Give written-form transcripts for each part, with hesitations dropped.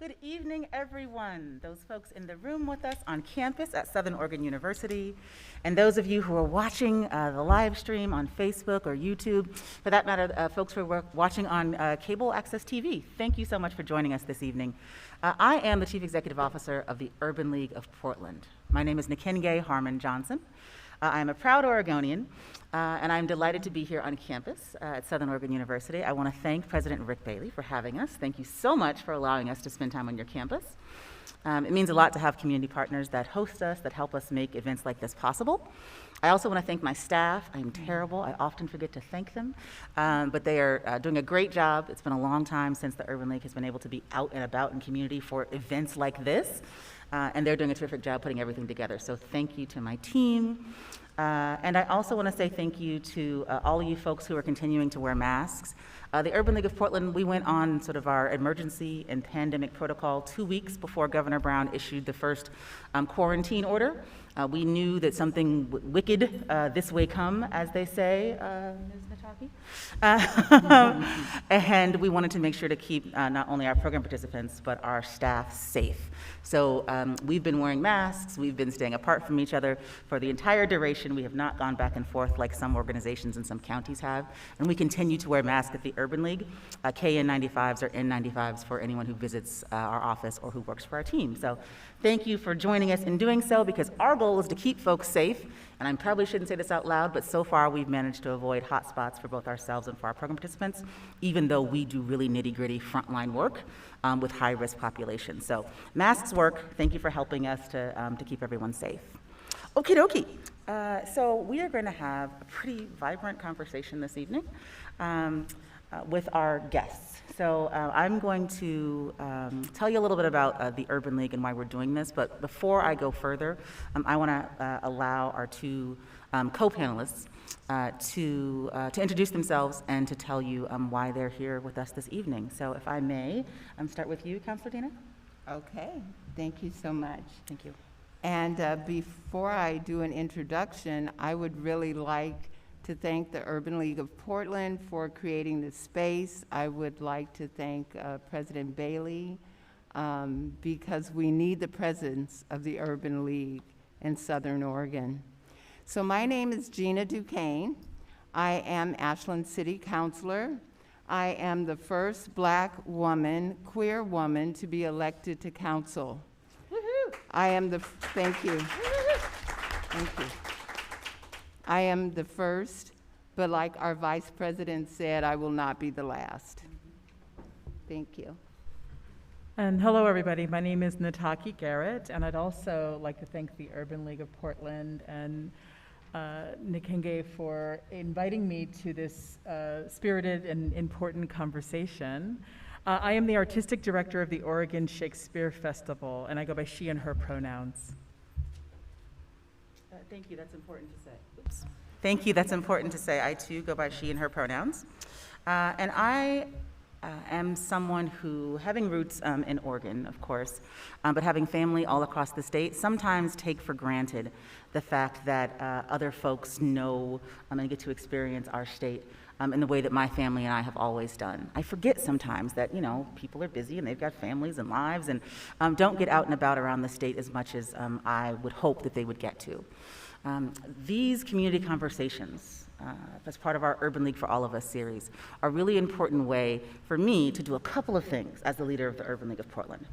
Good evening, everyone. Those folks in the room with us on campus at Southern Oregon University, and those of you who are watching the live stream on Facebook or YouTube, for that matter, folks who are watching on cable access TV. Thank you so much for joining us this evening. I am the Chief Executive Officer of the Urban League of Portland. My name is Nkenge Harmon Johnson. I am a proud Oregonian, and I'm delighted to be here on campus at Southern Oregon University. I want to thank President Rick Bailey for having us. Thank you so much for allowing us to spend time on your campus. It means a lot to have community partners that host us, that help us make events like this possible. I also want to thank my staff. I'm terrible. I often forget to thank them, but they are doing a great job. It's been a long time since the Urban League has been able to be out and about in community for events like this. And they're doing a terrific job putting everything together. So thank you to my team. And I also want to say thank you to all of you folks who are continuing to wear masks. The Urban League of Portland, we went on sort of our emergency and pandemic protocol 2 weeks before Governor Brown issued the first quarantine order. We knew that something wicked this way come, as they say, Ms. Nataki. And we wanted to make sure to keep not only our program participants, but our staff safe. So we've been wearing masks, we've been staying apart from each other for the entire duration. We have not gone back and forth like some organizations and some counties have. And we continue to wear masks at the Urban League, KN95s or N95s for anyone who visits our office or who works for our team. So thank you for joining us in doing so, because our goal is to keep folks safe. And I probably shouldn't say this out loud, but so far we've managed to avoid hotspots for both ourselves and for our program participants, even though we do really nitty-gritty frontline work with high-risk populations. So masks work. Thank you for helping us to keep everyone safe. Okie dokie. So we are going to have a pretty vibrant conversation this evening with our guests. So I'm going to tell you a little bit about the Urban League and why we're doing this, but before I go further, I want to allow our two co-panelists to introduce themselves and to tell you why they're here with us this evening. So if I may, start with you, Councilor Dina. Okay, thank you so much. Thank you. And before I do an introduction, I would really like to thank the Urban League of Portland for creating this space. I would like to thank President Bailey because we need the presence of the Urban League in Southern Oregon. So my name is Gina Duquesne. I am Ashland City Councilor. I am the first Black woman, queer woman, to be elected to council. Woohoo! Thank you. Thank you. I am the first, but like our vice president said, I will not be the last. Thank you. And hello, everybody. My name is Nataki Garrett, and I'd also like to thank the Urban League of Portland and Nkenge for inviting me to this spirited and important conversation. I am the artistic director of the Oregon Shakespeare Festival, and I go by she and her pronouns. Thank you, that's important to say. Oops. Thank you, that's important to say. I too go by she and her pronouns. And I am someone who, having roots in Oregon, of course, but having family all across the state, sometimes take for granted the fact that other folks know and get to experience our state in the way that my family and I have always done. I forget sometimes that, people are busy and they've got families and lives and don't get out and about around the state as much as I would hope that they would get to. These community conversations, as part of our Urban League for All of Us series, are a really important way for me to do a couple of things as the leader of the Urban League of Portland.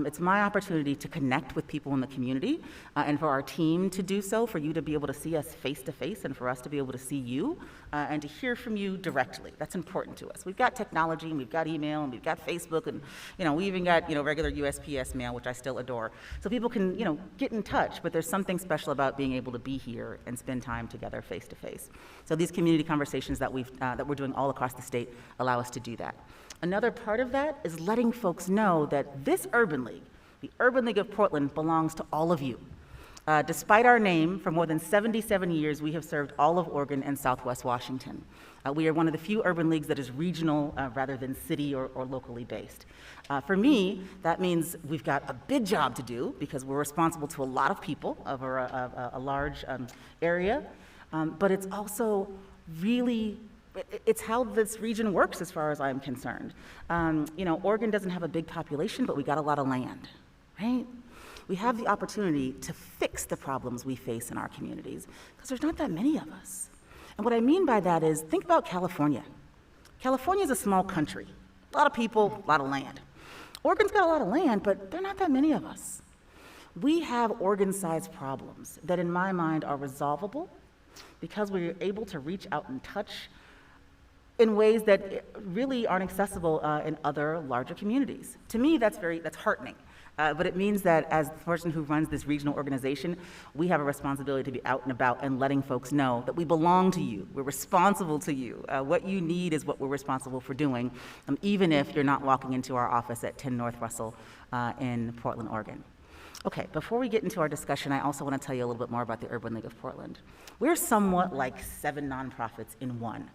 It's my opportunity to connect with people in the community and for our team to do so, for you to be able to see us face to face and for us to be able to see you and to hear from you directly. That's important to us. We've got technology and we've got email and we've got Facebook and we even got regular USPS mail, which I still adore. So people can get in touch, but there's something special about being able to be here and spend time together face to face. So these community conversations that we're doing all across the state allow us to do that. Another part of that is letting folks know that this Urban League, the Urban League of Portland, belongs to all of you. Despite our name, for more than 77 years, we have served all of Oregon and Southwest Washington. We are one of the few urban leagues that is regional rather than city or locally based. For me, that means we've got a big job to do because we're responsible to a lot of people over a large area, but it's also really It's how this region works as far as I'm concerned. Oregon doesn't have a big population, but we got a lot of land, right? We have the opportunity to fix the problems we face in our communities because there's not that many of us. And what I mean by that is, think about California. California is a small country, a lot of people, a lot of land. Oregon's got a lot of land, but there are not that many of us. We have Oregon-sized problems that in my mind are resolvable because we're able to reach out and touch in ways that really aren't accessible in other larger communities. To me, that's heartening. But it means that as the person who runs this regional organization, we have a responsibility to be out and about and letting folks know that we belong to you, we're responsible to you. What you need is what we're responsible for doing, even if you're not walking into our office at 10 North Russell in Portland, Oregon. Okay, before we get into our discussion, I also want to tell you a little bit more about the Urban League of Portland. We're somewhat like 7 nonprofits in one.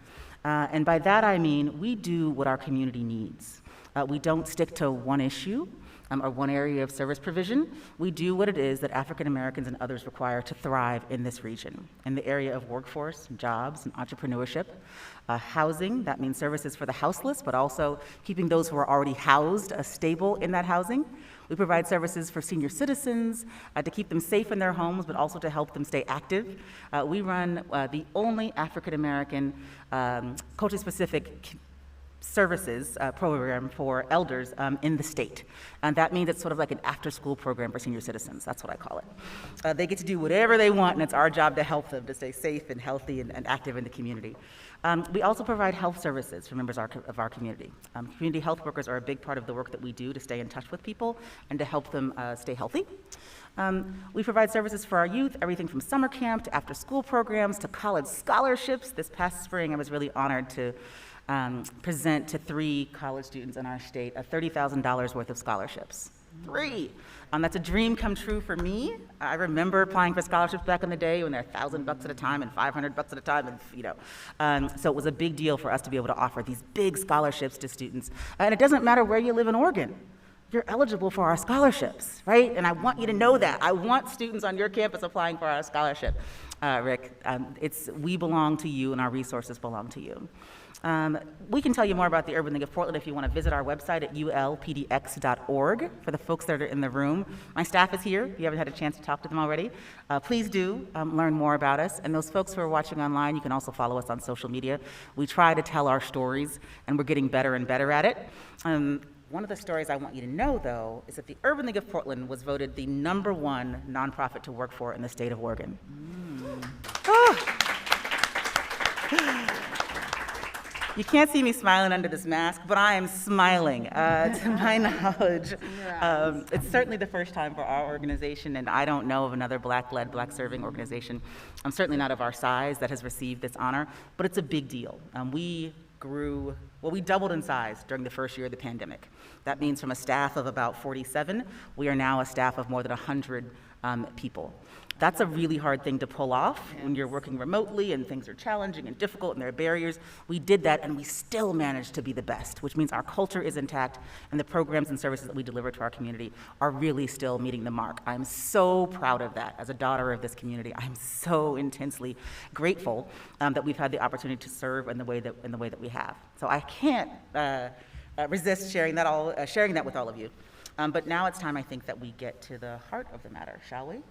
And by that I mean we do what our community needs. We don't stick to one issue or one area of service provision. We do what it is that African Americans and others require to thrive in this region. In the area of workforce, jobs, and entrepreneurship, housing, that means services for the houseless, but also keeping those who are already housed stable in that housing. We provide services for senior citizens to keep them safe in their homes, but also to help them stay active. We run the only African American culture-specific services program for elders in the state. And that means it's sort of like an after-school program for senior citizens. That's what I call it. They get to do whatever they want, and it's our job to help them to stay safe and healthy and active in the community. We also provide health services for members of our community. Community health workers are a big part of the work that we do to stay in touch with people and to help them stay healthy. We provide services for our youth, everything from summer camp to after-school programs to college scholarships. This past spring, I was really honored to present to 3 college students in our state $30,000 worth of scholarships. 3. That's a dream come true for me. I remember applying for scholarships back in the day when they're $1,000 at a time and $500 at a time, and so it was a big deal for us to be able to offer these big scholarships to students. And it doesn't matter where you live in Oregon. You're eligible for our scholarships, right? And I want you to know that. I want students on your campus applying for our scholarship, Rick. We belong to you and our resources belong to you. We can tell you more about the Urban League of Portland if you want to visit our website at ulpdx.org. For the folks that are in the room, my staff is here. If you haven't had a chance to talk to them already, please do learn more about us. And those folks who are watching online, you can also follow us on social media. We try to tell our stories, and we're getting better and better at it. One of the stories I want you to know, though, is that the Urban League of Portland was voted the #1 nonprofit to work for in the state of Oregon. You can't see me smiling under this mask, but I am smiling. To my knowledge, it's certainly the first time for our organization, and I don't know of another Black-led, Black-serving organization, certainly not of our size, that has received this honor, but it's a big deal. We doubled in size during the first year of the pandemic. That means from a staff of about 47, we are now a staff of more than 100 people. That's a really hard thing to pull off when you're working remotely and things are challenging and difficult and there are barriers. We did that and we still managed to be the best, which means our culture is intact and the programs and services that we deliver to our community are really still meeting the mark. I'm so proud of that. As a daughter of this community, I'm so intensely grateful that we've had the opportunity to serve in the way that we have. So I can't resist sharing that with all of you. But now it's time, I think, that we get to the heart of the matter, shall we?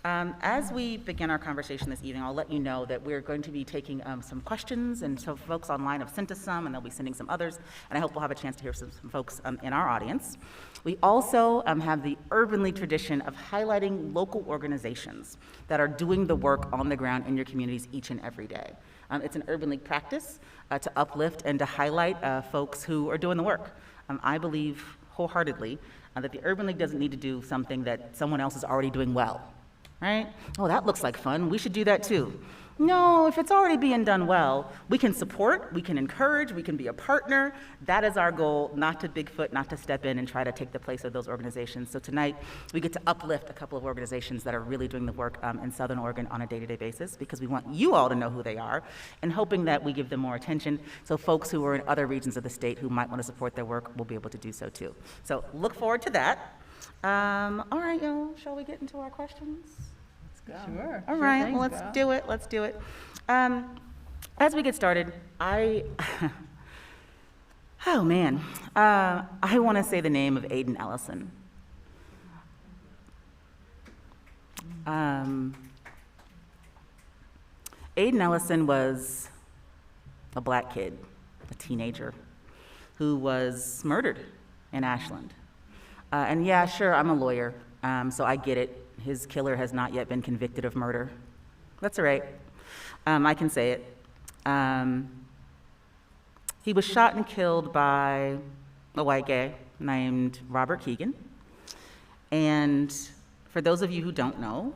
As we begin our conversation this evening, I'll let you know that we're going to be taking some questions, and so folks online have sent us some, and they'll be sending some others, and I hope we'll have a chance to hear some folks in our audience. We also have the Urban League tradition of highlighting local organizations that are doing the work on the ground in your communities each and every day. It's an Urban League practice to uplift and to highlight folks who are doing the work. I believe wholeheartedly that the Urban League doesn't need to do something that someone else is already doing well. Right? Oh, that looks like fun. We should do that too. No, if it's already being done well, we can support, we can encourage, we can be a partner. That is our goal, not to Bigfoot, not to step in and try to take the place of those organizations. So tonight, we get to uplift a couple of organizations that are really doing the work in Southern Oregon on a day-to-day basis, because we want you all to know who they are, and hoping that we give them more attention, so folks who are in other regions of the state who might want to support their work will be able to do so too. So look forward to that. All right, y'all, shall we get into our questions? Sure. All right, well, let's do it. As we get started, oh man, I want to say the name of Aiden Ellison. Aiden Ellison was a black kid, a teenager, who was murdered in Ashland. And yeah, sure, I'm a lawyer, so I get it. His killer has not yet been convicted of murder. That's all right. I can say it. He was shot and killed by a white guy named Robert Keegan. And for those of you who don't know,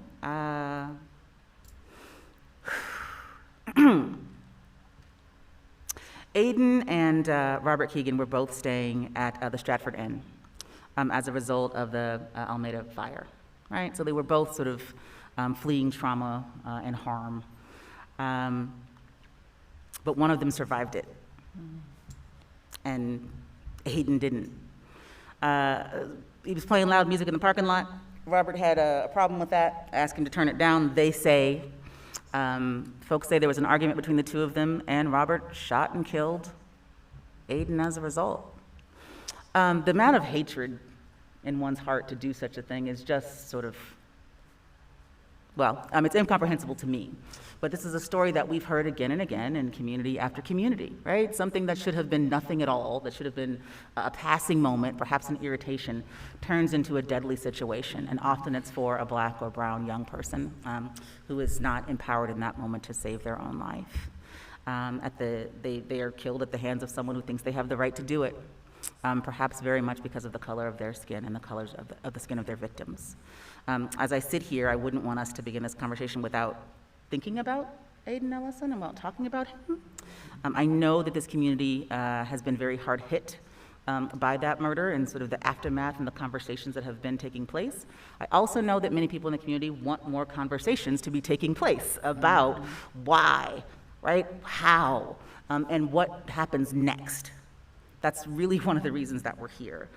Aiden and Robert Keegan were both staying at the Stratford Inn as a result of the Almeda fire, right? So they were both sort of fleeing trauma and harm. But one of them survived it, and Aiden didn't. He was playing loud music in the parking lot. Robert had a problem with that, asked him to turn it down. They say, folks say there was an argument between the two of them, and Robert shot and killed Aiden as a result. The amount of hatred in one's heart to do such a thing is just sort of, well, it's incomprehensible to me. But this is a story that we've heard again and again in community after community, right? Something that should have been nothing at all, that should have been a passing moment, perhaps an irritation, turns into a deadly situation. And often it's for a black or brown young person who is not empowered in that moment to save their own life. They are killed at the hands of someone who thinks they have the right to do it, perhaps very much because of the color of their skin and the colors of the skin of their victims. As I sit here, I wouldn't want us to begin this conversation without thinking about Aiden Ellison and about talking about him. I know that this community has been very hard hit by that murder and sort of the aftermath and the conversations that have been taking place. I also know that many people in the community want more conversations to be taking place about why, right, how, and what happens next. That's really one of the reasons that we're here.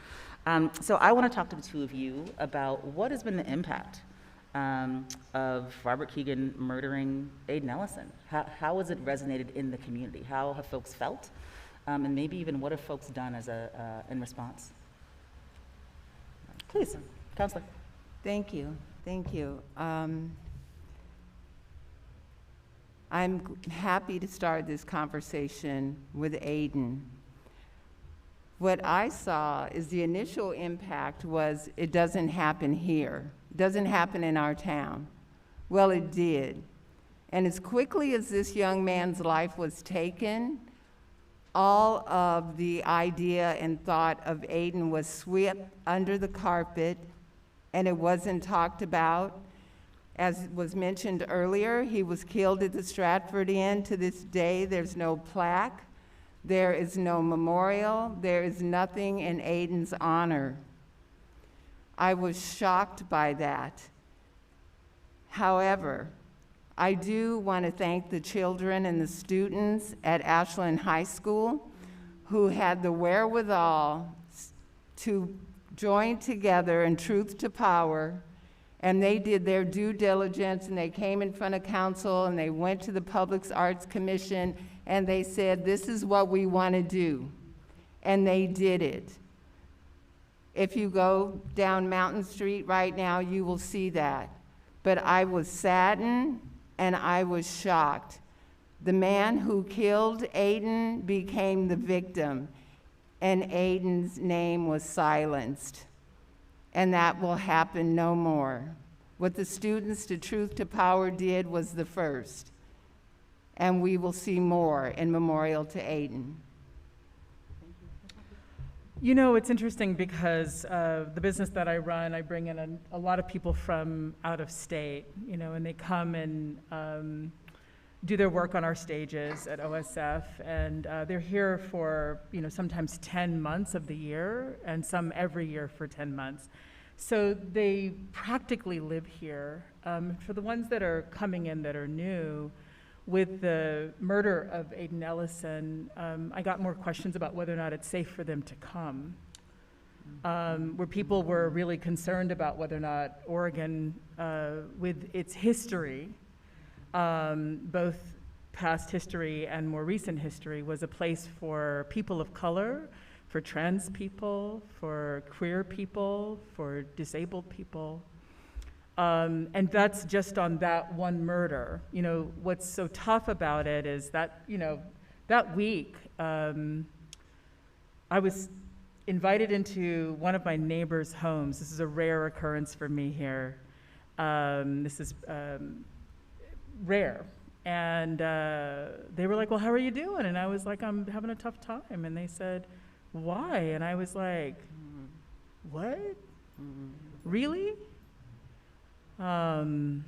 So I want to talk to the two of you about what has been the impact of Robert Keegan murdering Aiden Ellison. How has it resonated in the community? How have folks felt? And maybe even what have folks done as in response? Please, Counselor. Thank you. I'm happy to start this conversation with Aiden. What I saw is the initial impact was it doesn't happen here. It doesn't happen in our town. Well, it did. And as quickly as this young man's life was taken, all of the idea and thought of Aiden was swept under the carpet, and it wasn't talked about. As was mentioned earlier, he was killed at the Stratford Inn. To this day, there's no plaque. There is no memorial. There is nothing in Aiden's honor. I was shocked by that. However, I do want to thank the children and the students at Ashland High School who had the wherewithal to join together in truth to power, and they did their due diligence, and they came in front of council, and they went to the Public Arts Commission, and they said, this is what we want to do, and they did it. If you go down Mountain Street right now, you will see that. But I was saddened and I was shocked. The man who killed Aiden became the victim, and Aiden's name was silenced. And that will happen no more. What the students to Truth to Power did was the first. And we will see more in memorial to Aiden. You know, it's interesting because the business that I run, I bring in a lot of people from out of state, you know, and they come and do their work on our stages at OSF, and they're here for, you know, sometimes 10 months of the year, and some every year for 10 months. So they practically live here. For the ones that are coming in that are new, with the murder of Aiden Ellison, I got more questions about whether or not it's safe for them to come. Where people were really concerned about whether or not Oregon, with its history, both past history and more recent history, was a place for people of color, for trans people, for queer people, for disabled people. And that's just on that one murder. You know, what's so tough about it is that, you know, that week, I was invited into one of my neighbor's homes. This is a rare occurrence for me here. This is rare. And they were like, well, how are you doing? And I was like, I'm having a tough time. And they said, why? And I was like, what? Really? You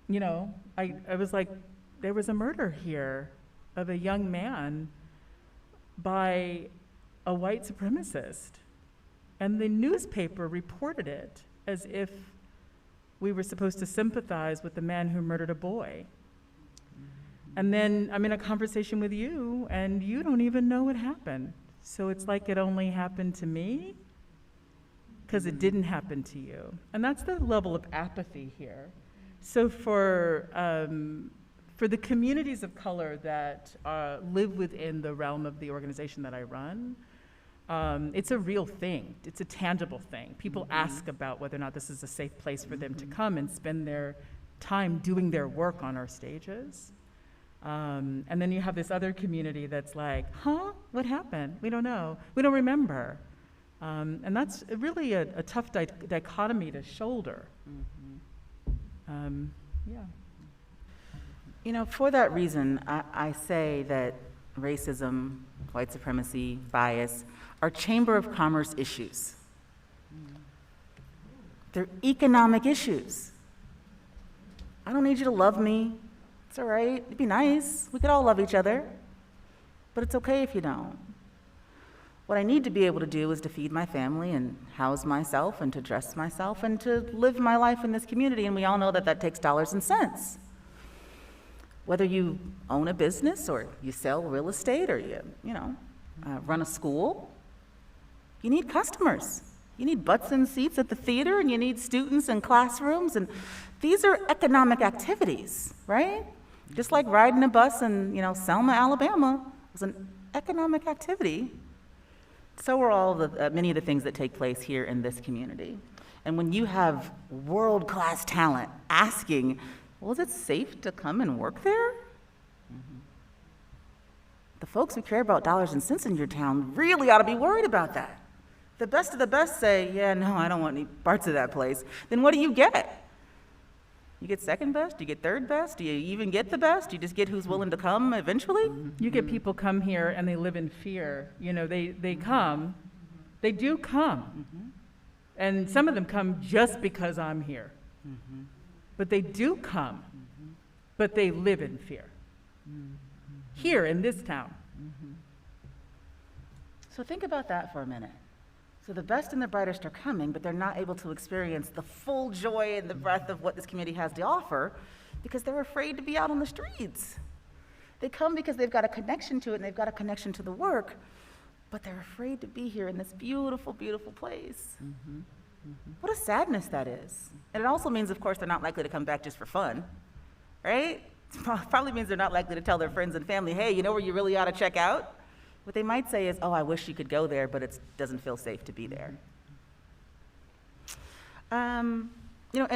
know, I was like, there was a murder here of a young man by a white supremacist. And the newspaper reported it as if we were supposed to sympathize with the man who murdered a boy. And then I'm in a conversation with you, and you don't even know what happened. So it's like it only happened to me, because it didn't happen to you. And that's the level of apathy here. So for the communities of color that live within the realm of the organization that I run, it's a real thing. It's a tangible thing. People ask about whether or not this is a safe place for them to come and spend their time doing their work on our stages. And then you have this other community that's like, huh? What happened? We don't know. We don't remember. And that's really a tough dichotomy to shoulder. Yeah. You know, for that reason, I say that racism, white supremacy, bias are Chamber of Commerce issues. They're economic issues. I don't need you to love me. It's all right. It'd be nice. We could all love each other. But it's okay if you don't. What I need to be able to do is to feed my family and house myself and to dress myself and to live my life in this community. And we all know that that takes dollars and cents. Whether you own a business or you sell real estate or you run a school, you need customers. You need butts in seats at the theater, and you need students in classrooms, and these are economic activities, right? Just like riding a bus in, Selma, Alabama was an economic activity. So are all the many of the things that take place here in this community. And when you have world-class talent asking, well, is it safe to come and work there? The folks who care about dollars and cents in your town really ought to be worried about that. The best of the best say, yeah, no, I don't want any parts of that place. Then what do you get? You get second best? Do you get third best? Do you even get the best? Do you just get who's willing to come eventually? You get people come here and they live in fear. They come, they do come. And some of them come just because I'm here. But they do come, but they live in fear. Here in this town. So think about that for a minute. So the best and the brightest are coming, but they're not able to experience the full joy and the breadth of what this community has to offer because they're afraid to be out on the streets. They come because they've got a connection to it and they've got a connection to the work, but they're afraid to be here in this beautiful, beautiful place. What a sadness that is. And it also means, of course, they're not likely to come back just for fun, right? It probably means they're not likely to tell their friends and family, hey, you know where you really ought to check out? What they might say is, oh, I wish you could go there, but it doesn't feel safe to be there. In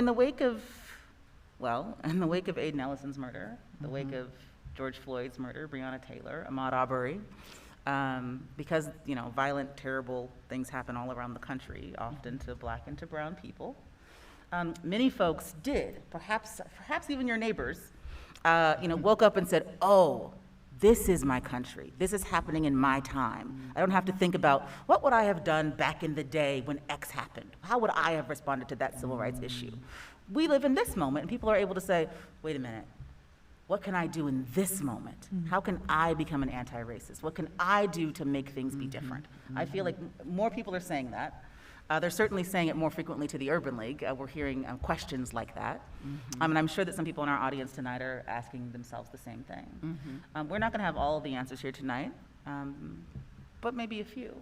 the wake of Aiden Ellison's murder, the wake of George Floyd's murder, Breonna Taylor, Ahmaud Arbery, because, violent, terrible things happen all around the country, often to Black and to brown people, many folks did, perhaps even your neighbors, woke up and said, oh, this is my country. This is happening in my time. I don't have to think about what would I have done back in the day when X happened? How would I have responded to that civil rights issue? We live in this moment, and people are able to say, wait a minute, what can I do in this moment? How can I become an anti-racist? What can I do to make things be different? I feel like more people are saying that. They're certainly saying it more frequently to the Urban League. We're hearing questions like that. And I'm sure that some people in our audience tonight are asking themselves the same thing. We're not going to have all of the answers here tonight, but maybe a few.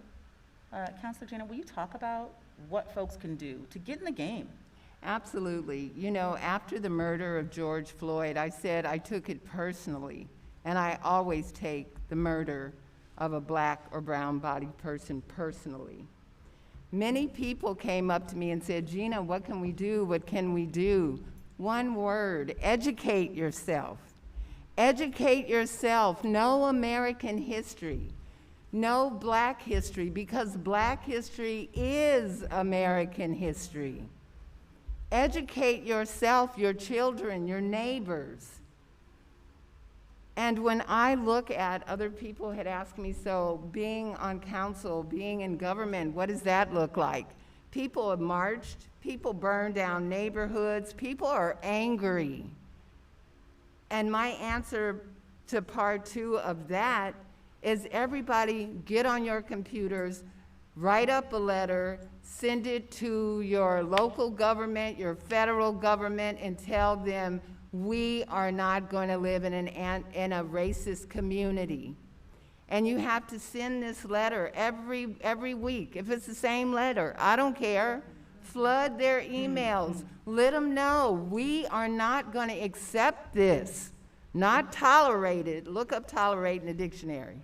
Councilor Jana, will you talk about what folks can do to get in the game? Absolutely. After the murder of George Floyd, I said I took it personally And I always take the murder of a black or brown-bodied person personally. Many people came up to me and said, Gina, what can we do? What can we do? One word, educate yourself. Educate yourself. Know American history. Know Black history, because Black history is American history. Educate yourself, your children, your neighbors. And when I look at, other people had asked me, so being on council, being in government, what does that look like? People have marched, people burned down neighborhoods, people are angry. And my answer to part 2 of that is everybody get on your computers, write up a letter, send it to your local government, your federal government, and tell them we are not going to live in a racist community. And you have to send this letter every week. If it's the same letter, I don't care. Flood their emails. Let them know we are not going to accept this. Not tolerate it. Look up tolerate in the dictionary.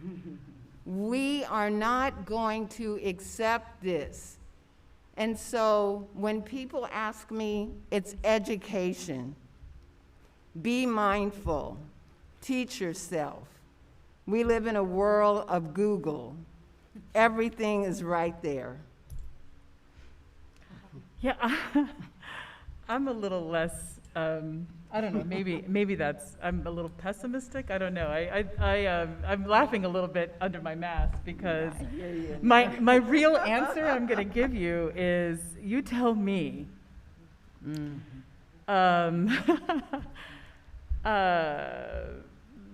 We are not going to accept this. And so when people ask me, it's education. Be mindful. Teach yourself. We live in a world of Google. Everything is right there. Yeah, I'm a little less, I don't know, maybe that's, I'm a little pessimistic, I don't know. I'm laughing a little bit under my mask because my real answer I'm gonna give you is, you tell me.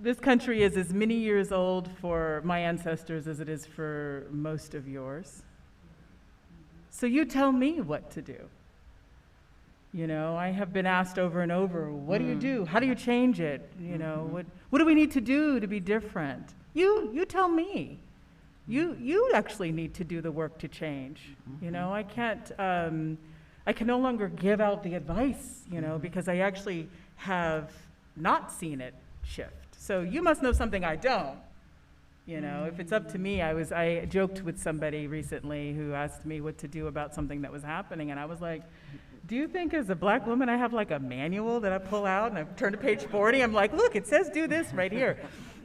This country is as many years old for my ancestors as it is for most of yours. So you tell me what to do. You know, I have been asked over and over, what do you do? How do you change it? You know, what do we need to do to be different? You tell me. You actually need to do the work to change. You know, I can no longer give out the advice, you know, because I actually have not seen it shift. So you must know something I don't. You know, if it's up to me, I joked with somebody recently who asked me what to do about something that was happening, and I was like, do you think as a Black woman I have like a manual that I pull out and I turn to page 40, I'm like, look, it says do this right here.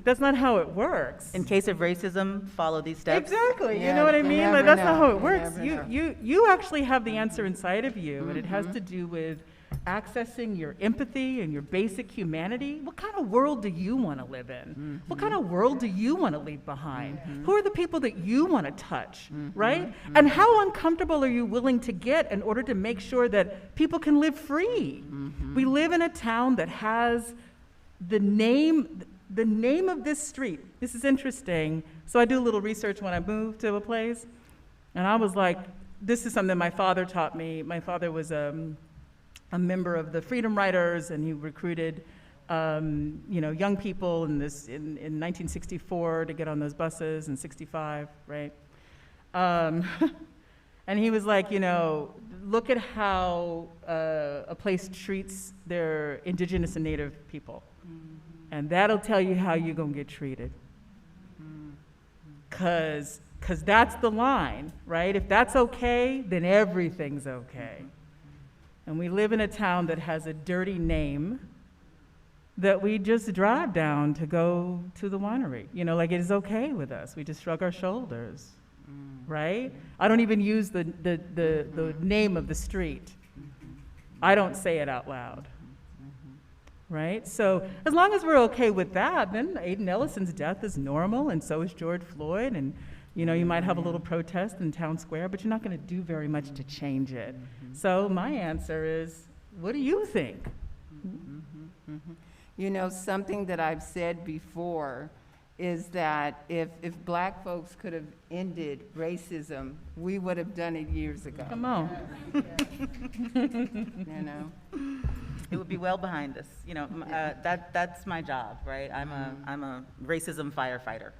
That's not how it works. In case of racism, follow these steps. Exactly, Yeah, you know what I you mean? never Like, that's know. not how it You works. never know. You actually have the answer inside of you, and it has to do with accessing your empathy and your basic humanity. What kind of world do you want to live in? What kind of world do you want to leave behind? Who are the people that you want to touch, right? And how uncomfortable are you willing to get in order to make sure that people can live free? We live in a town that has the name of this street. This is interesting. So I do a little research when I move to a place, and I was like, this is something my father taught me. My father was a member of the Freedom Riders, and he recruited you know, young people in 1964 to get on those buses, in 65, right? And he was like, you know, look at how a place treats their indigenous and native people. And that'll tell you how you're gonna get treated. Cause that's the line, right? If that's okay, then everything's okay. And we live in a town that has a dirty name that we just drive down to go to the winery. You know, like, it is okay with us. We just shrug our shoulders, right? I don't even use the name of the street. I don't say it out loud, right? So as long as we're okay with that, then Aiden Ellison's death is normal, and so is George Floyd, and you know, you might have a little protest in town square, but you're not going to do very much to change it. So my answer is, what do you think? You know, something that I've said before is that if Black folks could have ended racism, we would have done it years ago. Come on. You know? It would be well behind us. You know, that's my job, right? I'm a racism firefighter.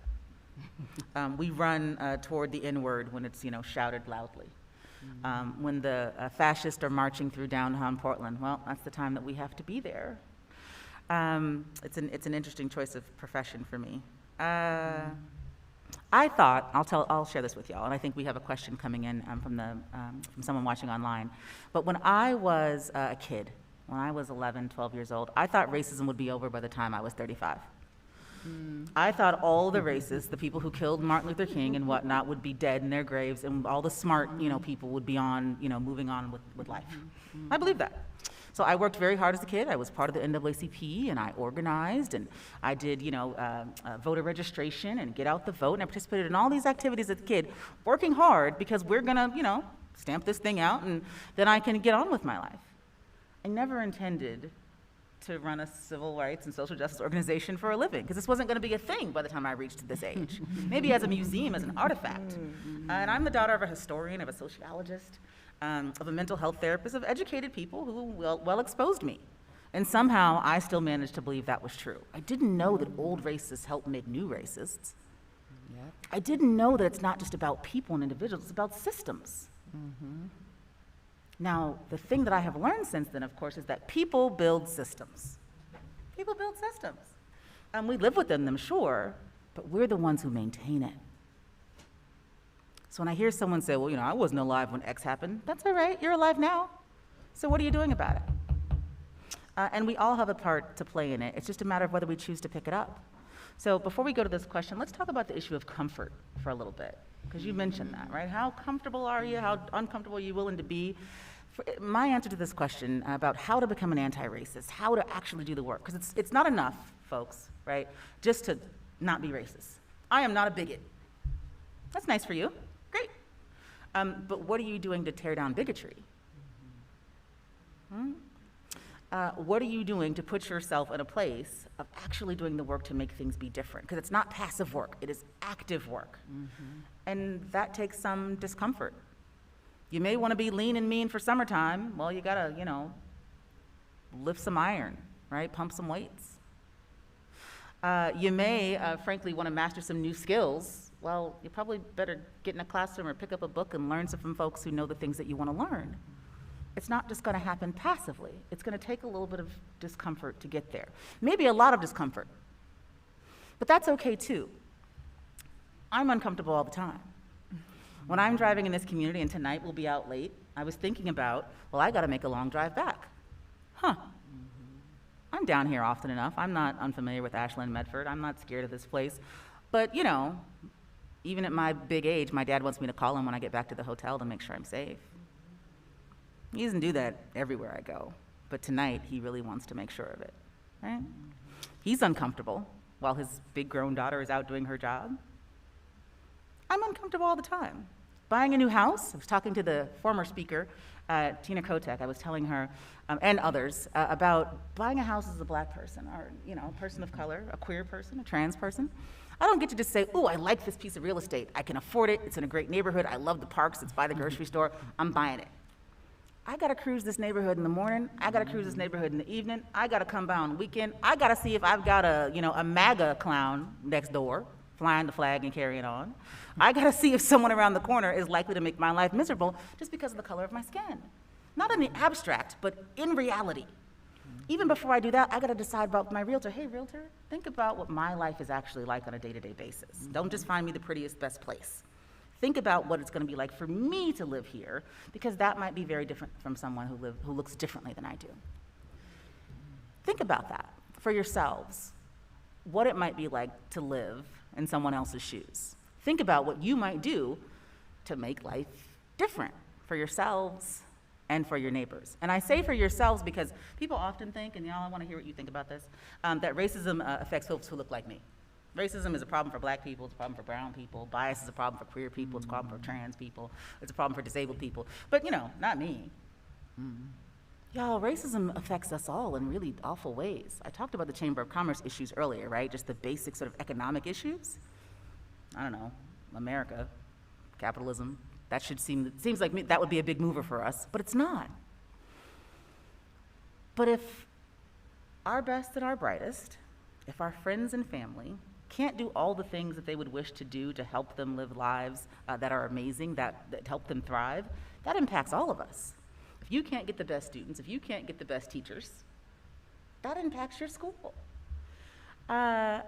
We run toward the N-word when it's, you know, shouted loudly. When the fascists are marching through downtown Portland, well, that's the time that we have to be there. It's an interesting choice of profession for me. I thought, I'll share this with y'all, and I think we have a question coming in from someone watching online. But when I was a kid, when I was 11, 12 years old, I thought racism would be over by the time I was 35. I thought all the racists, the people who killed Martin Luther King and whatnot, would be dead in their graves, and all the smart, people would be on, moving on with life. I believe that. So I worked very hard as a kid. I was part of the NAACP, and I organized, and I did, voter registration and get out the vote, and I participated in all these activities as a kid, working hard because we're gonna, stamp this thing out, and then I can get on with my life. I never intended to run a civil rights and social justice organization for a living, because this wasn't gonna be a thing by the time I reached this age. Maybe as a museum, as an artifact. And I'm the daughter of a historian, of a sociologist, of a mental health therapist, of educated people who well exposed me. And somehow I still managed to believe that was true. I didn't know that old racists helped make new racists. Yep. I didn't know that it's not just about people and individuals, it's about systems. Now, the thing that I have learned since then, of course, is that people build systems. People build systems. We live within them, sure, but we're the ones who maintain it. So when I hear someone say, well, I wasn't alive when X happened, that's all right, you're alive now. So what are you doing about it? And we all have a part to play in it. It's just a matter of whether we choose to pick it up. So before we go to this question, let's talk about the issue of comfort for a little bit, because you mentioned that, right? How comfortable are you? How uncomfortable are you willing to be? My answer to this question about how to become an anti-racist, how to actually do the work, because it's not enough, folks, right, just to not be racist. I am not a bigot. That's nice for you. Great. But what are you doing to tear down bigotry? What are you doing to put yourself in a place of actually doing the work to make things be different? Because it's not passive work, it is active work. And that takes some discomfort. You may want to be lean and mean for summertime. Well, you gotta, lift some iron, right? Pump some weights. You may, frankly, want to master some new skills. Well, you probably better get in a classroom or pick up a book and learn from folks who know the things that you want to learn. It's not just going to happen passively. It's going to take a little bit of discomfort to get there. Maybe a lot of discomfort. But that's okay too. I'm uncomfortable all the time. When I'm driving in this community, and tonight we'll be out late, I was thinking about, well, I got to make a long drive back. I'm down here often enough. I'm not unfamiliar with Ashland, Medford. I'm not scared of this place. But, even at my big age, my dad wants me to call him when I get back to the hotel to make sure I'm safe. He doesn't do that everywhere I go, but tonight he really wants to make sure of it, right? He's uncomfortable while his big grown daughter is out doing her job. I'm uncomfortable all the time. Buying a new house, I was talking to the former speaker, Tina Kotek. I was telling her, and others, about buying a house as a black person, or a person of color, a queer person, a trans person. I don't get to just say, ooh, I like this piece of real estate. I can afford it. It's in a great neighborhood. I love the parks. It's by the grocery store. I'm buying it. I gotta cruise this neighborhood in the morning. I gotta cruise this neighborhood in the evening. I gotta come by on the weekend. I gotta see if I've got a MAGA clown next door, flying the flag and carrying on. I gotta see if someone around the corner is likely to make my life miserable just because of the color of my skin. Not in the abstract, but in reality. Even before I do that, I gotta decide about my realtor. Hey, realtor, think about what my life is actually like on a day-to-day basis. Don't just find me the prettiest, best place. Think about what it's gonna be like for me to live here, because that might be very different from someone who looks differently than I do. Think about that for yourselves, what it might be like to live in someone else's shoes. Think about what you might do to make life different for yourselves and for your neighbors. And I say for yourselves because people often think, and y'all, I wanna hear what you think about this, that racism affects folks who look like me. Racism is a problem for black people, it's a problem for brown people. Bias is a problem for queer people, it's a problem for trans people, it's a problem for disabled people. But not me. Y'all, racism affects us all in really awful ways. I talked about the Chamber of Commerce issues earlier, right? Just the basic sort of economic issues. I don't know, America, capitalism, it seems like that would be a big mover for us, but it's not. But if our best and our brightest, if our friends and family can't do all the things that they would wish to do to help them live lives that are amazing, that help them thrive, that impacts all of us. If you can't get the best students, if you can't get the best teachers, that impacts your school. I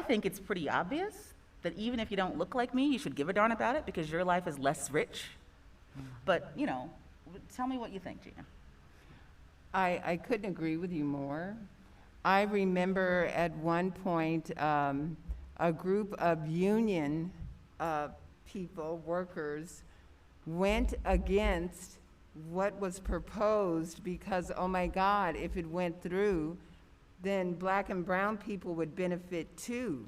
think it's pretty obvious that even if you don't look like me, you should give a darn about it because your life is less rich. But, you know, tell me what you think, Gina. I couldn't agree with you more. I remember at one point, a group of union people, workers, went against what was proposed because, oh my God, if it went through, then black and brown people would benefit too.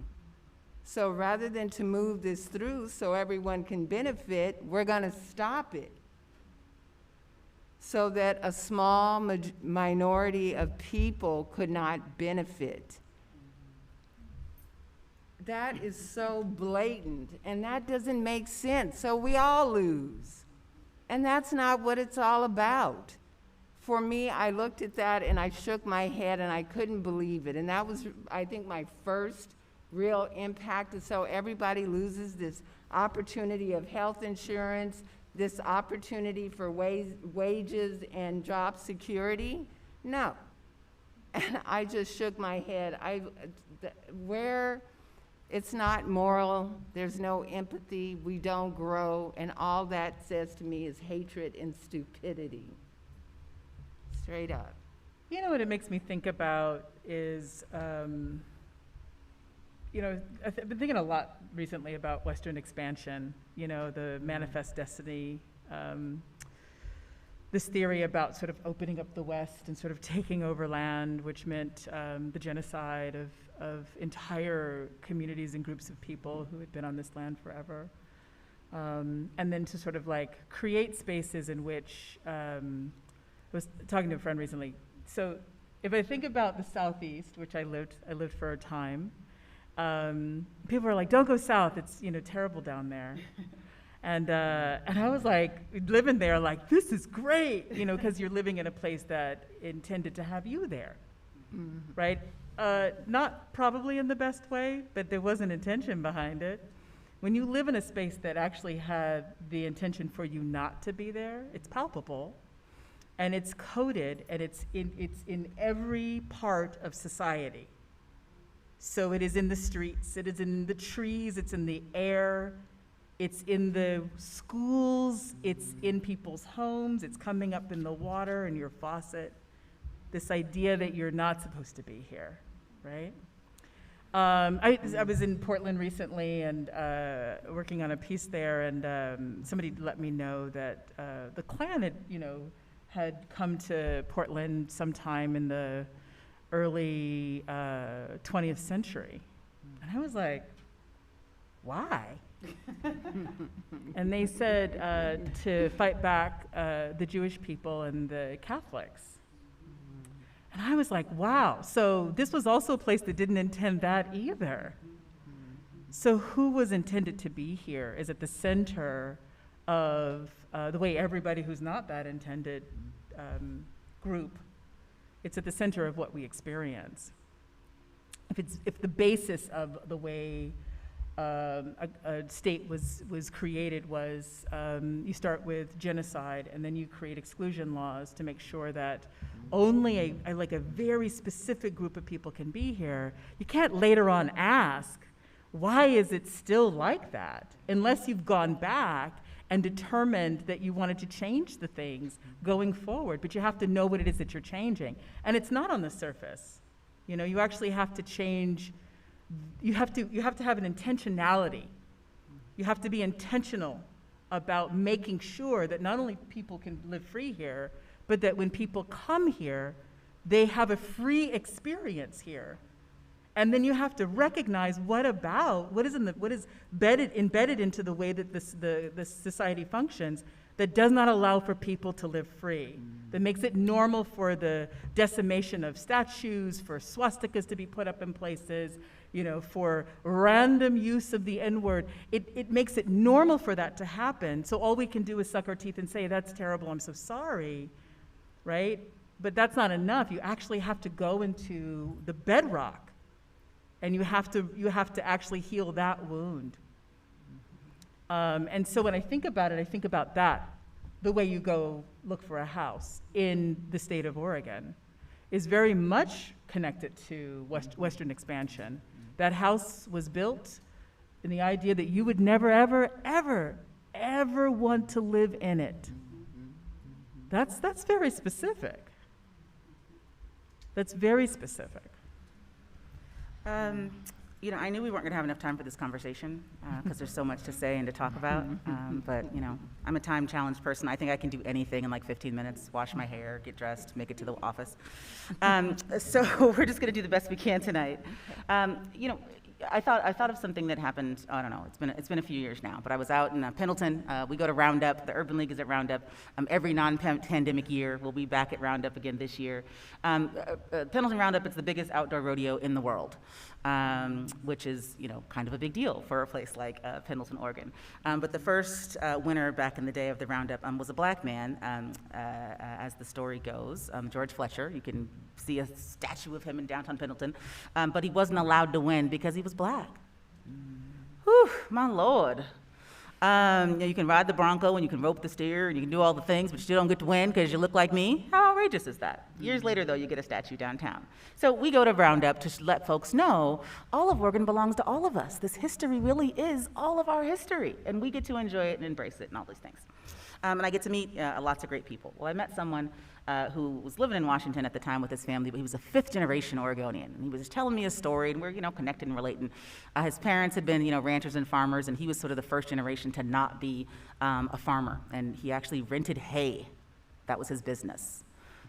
So rather than to move this through so everyone can benefit, we're gonna stop it so that a small minority of people could not benefit. That is so blatant, and that doesn't make sense, so we all lose. And that's not what it's all about. For me, I looked at that and I shook my head and I couldn't believe it. And that was, I think, my first real impact. And so everybody loses this opportunity of health insurance, this opportunity for wages and job security. No. And I just shook my head. Where it's not moral, there's no empathy, we don't grow, and all that says to me is hatred and stupidity. Straight up. You know what it makes me think about is, you know, I've been thinking a lot recently about Western expansion, you know, the manifest destiny, this theory about sort of opening up the West and sort of taking over land, which meant the genocide of entire communities and groups of people who had been on this land forever. And then to sort of like create spaces in which, I was talking to a friend recently. So if I think about the Southeast, which I lived for a time, people are like, don't go south, it's, you know, terrible down there. And I was like, living there, like, this is great, you know, because you're living in a place that intended to have you there, right? Not probably in the best way, but there was an intention behind it. When you live in a space that actually had the intention for you not to be there, it's palpable. And it's coded, and it's in every part of society. So it is in the streets, it is in the trees, it's in the air, it's in the schools, it's in people's homes, it's coming up in the water in your faucet. This idea that you're not supposed to be here, right? I was in Portland recently and working on a piece there, and somebody let me know that the Klan had come to Portland sometime in the early 20th century. And I was like, why? And they said to fight back the Jewish people and the Catholics. And I was like, wow, so this was also a place that didn't intend that either. So who was intended to be here is at the center of the way everybody who's not that intended group, it's at the center of what we experience. If the basis of the way a state was created was you start with genocide and then you create exclusion laws to make sure that only a very specific group of people can be here, you can't later on ask, why is it still like that? Unless you've gone back and determined that you wanted to change the things going forward, but you have to know what it is that you're changing. And it's not on the surface. You know, you actually have to change, you have to have an intentionality. You have to be intentional about making sure that not only people can live free here, but that when people come here, they have a free experience here. And then you have to recognize what is embedded into the way that the society functions that does not allow for people to live free, that makes it normal for the decimation of statues, for swastikas to be put up in places, for random use of the N-word. It makes it normal for that to happen. So all we can do is suck our teeth and say, that's terrible, I'm so sorry, right? But that's not enough. You actually have to go into the bedrock. And you have to actually heal that wound. And so when I think about it, I think about that, the way you go look for a house in the state of Oregon. is very much connected to Western expansion. That house was built in the idea that you would never, ever, ever, ever want to live in it. That's very specific. That's very specific. You know, I knew we weren't going to have enough time for this conversation because there's so much to say and to talk about. But, you know, I'm a time-challenged person. I think I can do anything in like 15 minutes, wash my hair, get dressed, make it to the office. So we're just going to do the best we can tonight. You know, I thought of something that happened, I don't know, it's been a few years now, but I was out in Pendleton. We go to Roundup. The Urban League is at Roundup. Every non-pandemic year, we'll be back at Roundup again this year. Pendleton Roundup is the biggest outdoor rodeo in the world, which is, you know, kind of a big deal for a place like Pendleton, Oregon. But the first winner back in the day of the Roundup was a black man, as the story goes, George Fletcher. You can see a statue of him in downtown Pendleton, but he wasn't allowed to win because he was black. Whew, my Lord. You know, you can ride the Bronco and you can rope the steer and you can do all the things, but you still don't get to win because you look like me. How outrageous is that? Years later, though, you get a statue downtown. So we go to Roundup to let folks know all of Oregon belongs to all of us. This history really is all of our history, and we get to enjoy it and embrace it and all these things. And I get to meet lots of great people. Well, I met someone who was living in Washington at the time with his family, but he was a fifth-generation Oregonian. And he was just telling me a story, and we're, you know, connected and relating. His parents had been, you know, ranchers and farmers, and he was sort of the first generation to not be a farmer. And he actually rented hay. That was his business.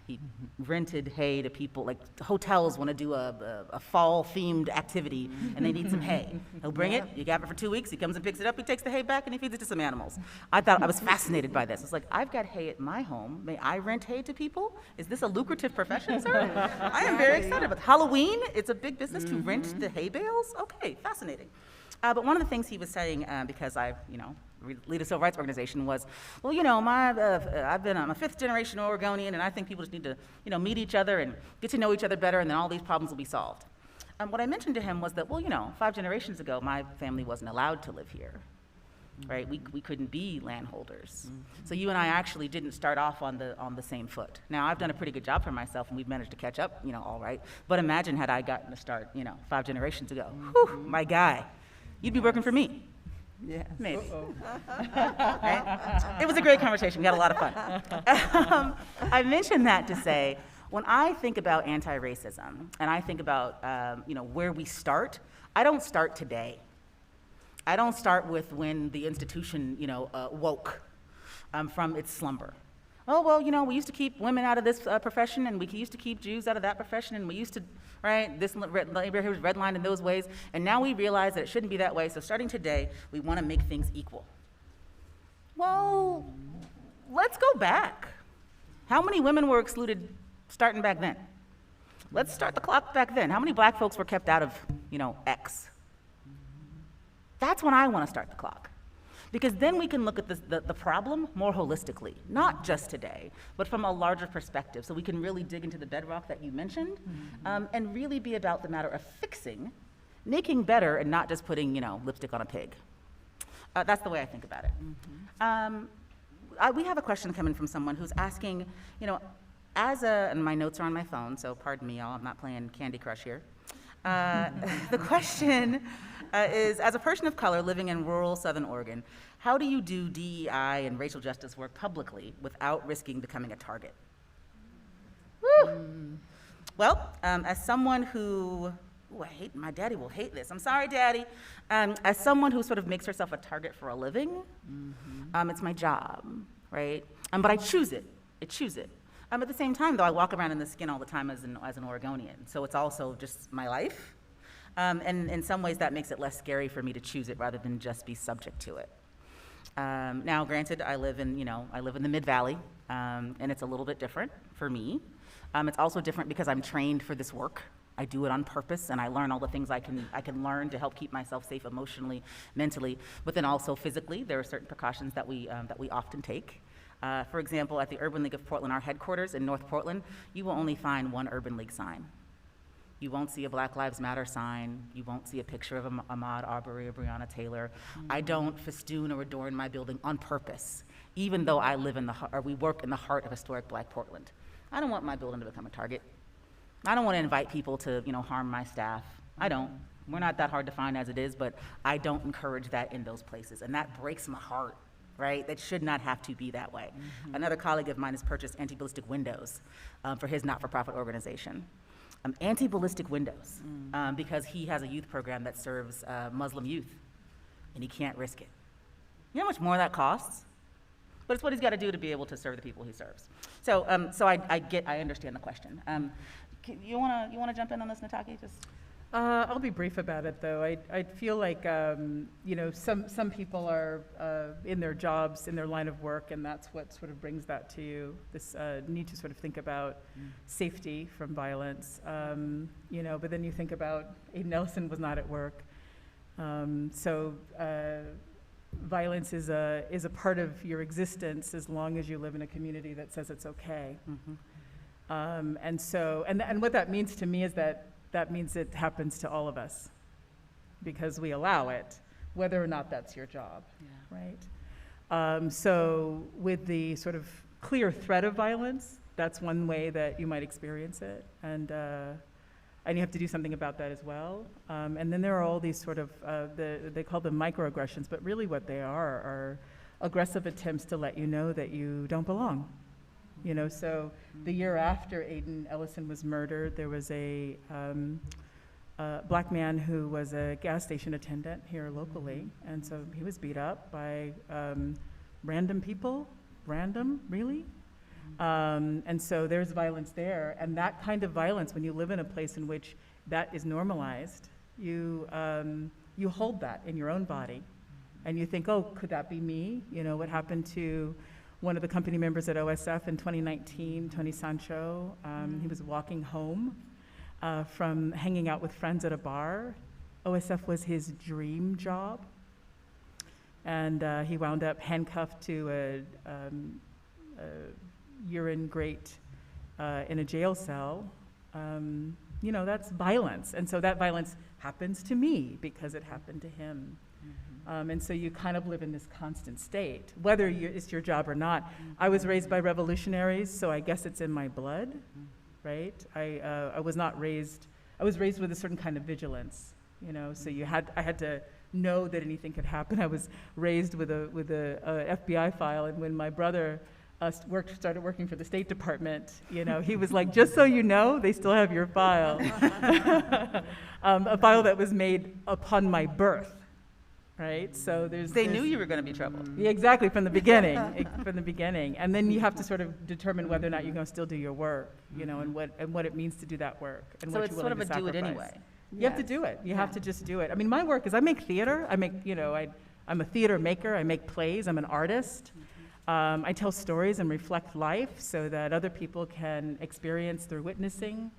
He rented hay to people, like hotels want to do a fall-themed activity, and they need some hay. He'll bring it, you have it for 2 weeks, he comes and picks it up, he takes the hay back, and he feeds it to some animals. I was fascinated by this. It's like, I've got hay at my home. May I rent hay to people? Is this a lucrative profession, sir? I am very excited about Halloween. It's a big business to rent the hay bales? Okay, fascinating. But one of the things he was saying, because I, you know, lead a civil rights organization, was, well, you know, I'm a fifth-generation Oregonian, and I think people just need to, you know, meet each other and get to know each other better, and then all these problems will be solved. What I mentioned to him was that, well, you know, 5 generations ago, my family wasn't allowed to live here, right? We couldn't be landholders. So you and I actually didn't start off on the same foot. Now, I've done a pretty good job for myself, and we've managed to catch up, you know, all right. But imagine had I gotten to start, you know, 5 generations ago. Whew, my guy, you'd be working for me. Yes. Maybe. Right? It was a great conversation. We had a lot of fun. I mentioned that to say, when I think about anti-racism and I think about you know, where we start, I don't start today. I don't start with when the institution, you know, woke from its slumber. Oh, well, you know, we used to keep women out of this profession, and we used to keep Jews out of that profession, and we used to, right, this labor here was redlined in those ways, and now we realize that it shouldn't be that way, so starting today, we want to make things equal. Well, let's go back. How many women were excluded starting back then? Let's start the clock back then. How many black folks were kept out of, you know, X? That's when I want to start the clock. Because then we can look at the problem more holistically, not just today, but from a larger perspective, so we can really dig into the bedrock that you mentioned, and really be about the matter of fixing, making better, and not just putting, you know, lipstick on a pig. That's the way I think about it. We have a question coming from someone who's asking, you know, and my notes are on my phone, so pardon me, y'all, I'm not playing Candy Crush here. The question is, as a person of color living in rural Southern Oregon, how do you do DEI and racial justice work publicly without risking becoming a target? Woo. Well, as someone who, my daddy will hate this. I'm sorry, Daddy. As someone who sort of makes herself a target for a living, it's my job, right? But I choose it. At the same time, though, I walk around in the skin all the time as an Oregonian, so it's also just my life. And in some ways, that makes it less scary for me to choose it rather than just be subject to it. Now, granted, I live in the Mid-Valley, and it's a little bit different for me. It's also different because I'm trained for this work. I do it on purpose, and I learn all the things I can learn to help keep myself safe emotionally, mentally, but then also physically. There are certain precautions that we often take. For example, at the Urban League of Portland, our headquarters in North Portland, you will only find one Urban League sign. You won't see a Black Lives Matter sign. You won't see a picture of Ahmaud Arbery or Breonna Taylor. I don't festoon or adorn my building on purpose, even though we work in the heart of historic Black Portland. I don't want my building to become a target. I don't want to invite people to, harm my staff. I don't. We're not that hard to find as it is, but I don't encourage that in those places, and that breaks my heart, right? That should not have to be that way. Another colleague of mine has purchased anti-ballistic windows for his not-for-profit organization. Anti-ballistic windows, because he has a youth program that serves Muslim youth, and he can't risk it. You know how much more that costs? But it's what he's got to do to be able to serve the people he serves. So, I understand the question. You wanna jump in on this, Nataki? I'll be brief about it, though. I feel like, some people are in their jobs, in their line of work, and that's what sort of brings that to you, this need to sort of think about safety from violence. But then you think about Aiden Ellison was not at work. Violence is a part of your existence as long as you live in a community that says it's okay. And what that means to me is that means it happens to all of us because we allow it, whether or not that's your job, right? So with the sort of clear threat of violence, that's one way that you might experience it, and you have to do something about that as well. And then there are all these sort of, they call them microaggressions, but really what they are aggressive attempts to let you know that you don't belong. So the year after Aiden Ellison was murdered, there was a black man who was a gas station attendant here locally, and so he was beat up by random people. Random, really? And so there's violence there, and that kind of violence, when you live in a place in which that is normalized, you hold that in your own body, and you think, oh, could that be me? What happened to one of the company members at OSF in 2019, Tony Sancho. He was walking home from hanging out with friends at a bar. OSF was his dream job. And he wound up handcuffed to a urine grate in a jail cell. That's violence. And so that violence happens to me because it happened to him. And so you kind of live in this constant state, whether it's your job or not. I was raised by revolutionaries, so I guess it's in my blood, right? I was raised with a certain kind of vigilance, so I had to know that anything could happen. I was raised with a FBI file, and when my brother started working for the State Department, he was like, just so you know, they still have your file. A file that was made upon my birth. Right, so they knew you were going to be trouble. Yeah, exactly, from the beginning, and then you have to sort of determine whether or not you're going to still do your work, and what it means to do that work, and so what it's you're sort of willing a to do it sacrifice. anyway. You have to do it. You have to just do it. I mean, my work is I make theater. I'm a theater maker. I make plays. I'm an artist. I tell stories and reflect life so that other people can experience through witnessing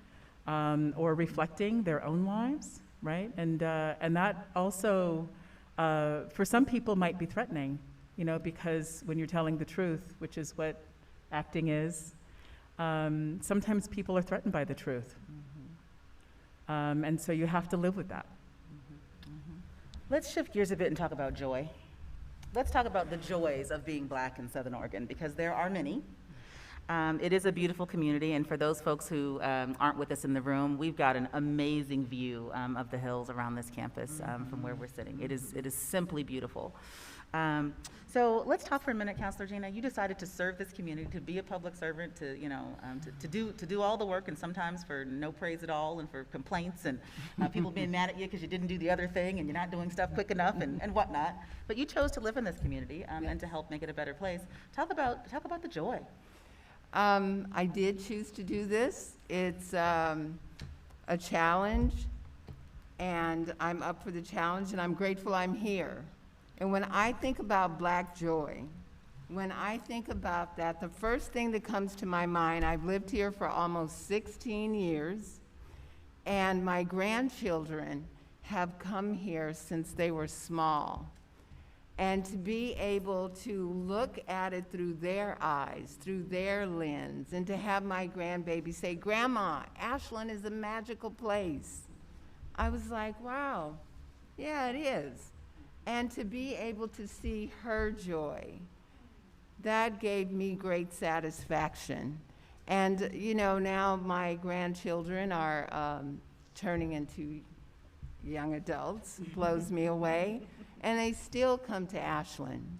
or reflecting their own lives, right? And that also. For some people might be threatening, because when you're telling the truth, which is what acting is, sometimes people are threatened by the truth. And so you have to live with that. Let's shift gears a bit and talk about joy. Let's talk about the joys of being Black in Southern Oregon, because there are many. It is a beautiful community, and for those folks who aren't with us in the room, we've got an amazing view of the hills around this campus from where we're sitting. It is simply beautiful. So let's talk for a minute, Councilor Gina. You decided to serve this community, to be a public servant, to do all the work, and sometimes for no praise at all, and for complaints and people being mad at you because you didn't do the other thing and you're not doing stuff quick enough and whatnot. But you chose to live in this community and to help make it a better place. Talk about the joy. I did choose to do this. It's a challenge, and I'm up for the challenge, and I'm grateful I'm here. And when I think about Black joy, when I think about that, the first thing that comes to my mind, I've lived here for almost 16 years, and my grandchildren have come here since they were small. And to be able to look at it through their eyes, through their lens, and to have my grandbaby say, "Grandma, Ashland is a magical place." I was like, wow, yeah, it is. And to be able to see her joy, that gave me great satisfaction. And, you know, now my grandchildren are turning into young adults, blows me away, and they still come to Ashland.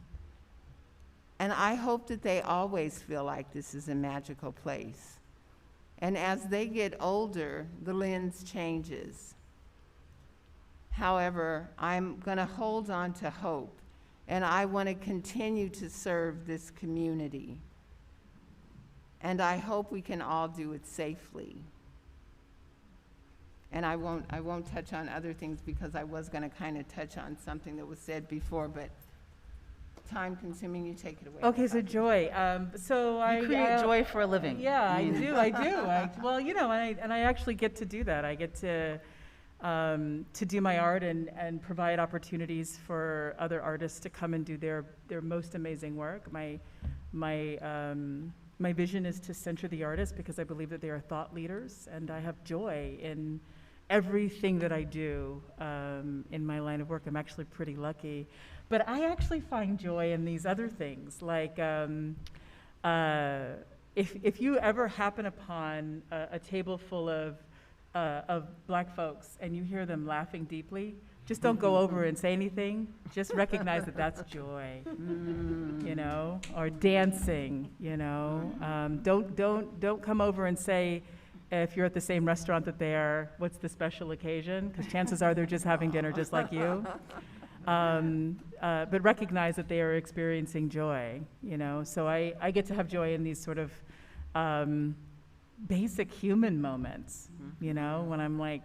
And I hope that they always feel like this is a magical place. And as they get older, the lens changes. However, I'm going to hold on to hope, and I want to continue to serve this community. And I hope we can all do it safely. And I won't touch on other things because I was going to kind of touch on something that was said before, but time consuming, you take it away. Okay, so joy. You create joy for a living. Yeah, I do. Well, you know, and I actually get to do that. I get to do my art and provide opportunities for other artists to come and do their most amazing work. My vision is to center the artist because I believe that they are thought leaders, and I have joy in everything that I do in my line of work. I'm actually pretty lucky. But I actually find joy in these other things, like if you ever happen upon a table full of Black folks and you hear them laughing deeply, just don't go over and say anything. Just recognize that that's joy, you know, or dancing, you know. Don't come over and say, if you're at the same restaurant that they are, what's the special occasion? Because chances are they're just having dinner just like you. But recognize that they are experiencing joy, you know. So I get to have joy in these sort of basic human moments, you know, when I'm like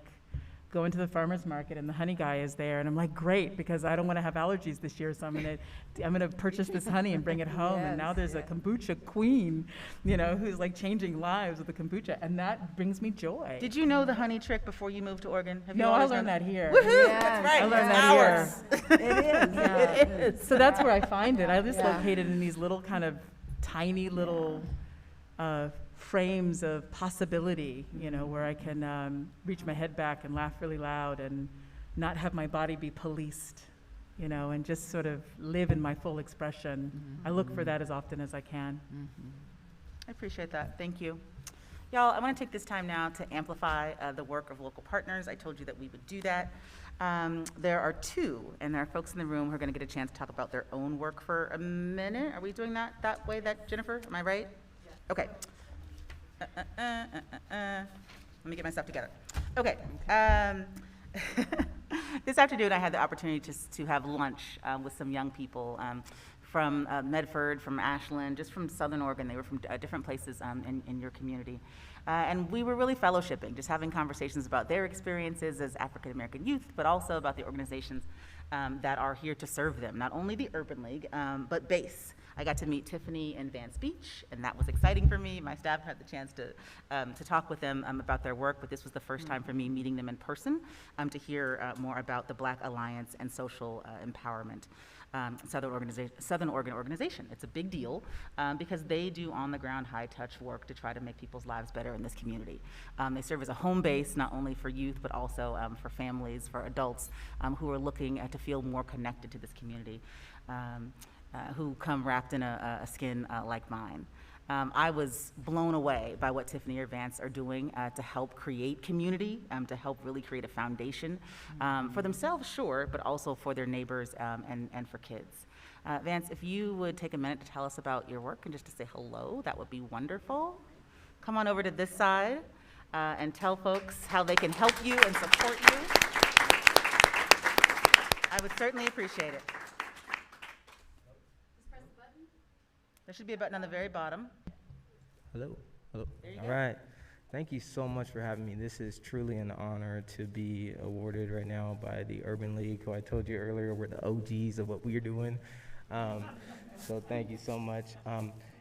going to the farmer's market and the honey guy is there and I'm like, great, because I don't want to have allergies this year, so I'm gonna purchase this honey and bring it home. And now there's a kombucha queen, you know, who's like changing lives with the kombucha, and that brings me joy. Did you know the honey trick before you moved to Oregon? Have you No, I always learned known that here. Woohoo! Yes. That's right. I learned It's that here. ours. It is, yeah. It is. So that's where I find it. I just Yeah. located in these little kind of tiny little frames of possibility, you know, where I can reach my head back and laugh really loud and not have my body be policed, you know, and just sort of live in my full expression. I look for that as often as I can. I appreciate that. Thank you. Y'all, I want to take this time now to amplify the work of local partners. I told you that we would do that. There are two, and there are folks in the room who are going to get a chance to talk about their own work for a minute. Are we doing that way, Jennifer? Am I right? Yes. Okay. Let me get myself together. Okay. This afternoon, I had the opportunity to have lunch with some young people from Medford, from Ashland, just from Southern Oregon. They were from different places in your community. And we were really fellowshipping, just having conversations about their experiences as African-American youth, but also about the organizations that are here to serve them, not only the Urban League, but BASE. I got to meet Tiffany and Vance Beach, and that was exciting for me. My staff had the chance to talk with them about their work, but this was the first time for me meeting them in person to hear more about the Black Alliance and Social Empowerment. Southern Oregon organization. It's a big deal because they do on-the-ground, high-touch work to try to make people's lives better in this community. They serve as a home base not only for youth but also for families, for adults who are looking to feel more connected to this community, who come wrapped in a skin like mine. I was blown away by what Tiffany or Vance are doing to help create community, to help really create a foundation for themselves, sure, but also for their neighbors and for kids. Vance, if you would take a minute to tell us about your work and just to say hello, that would be wonderful. Come on over to this side and tell folks how they can help you and support you. I would certainly appreciate it. There should be a button on the very bottom. Hello. There you All go. right. Thank you so much for having me. This is truly an honor to be awarded right now by the Urban League, who I told you earlier were the OGs of what we're doing. So thank you so much.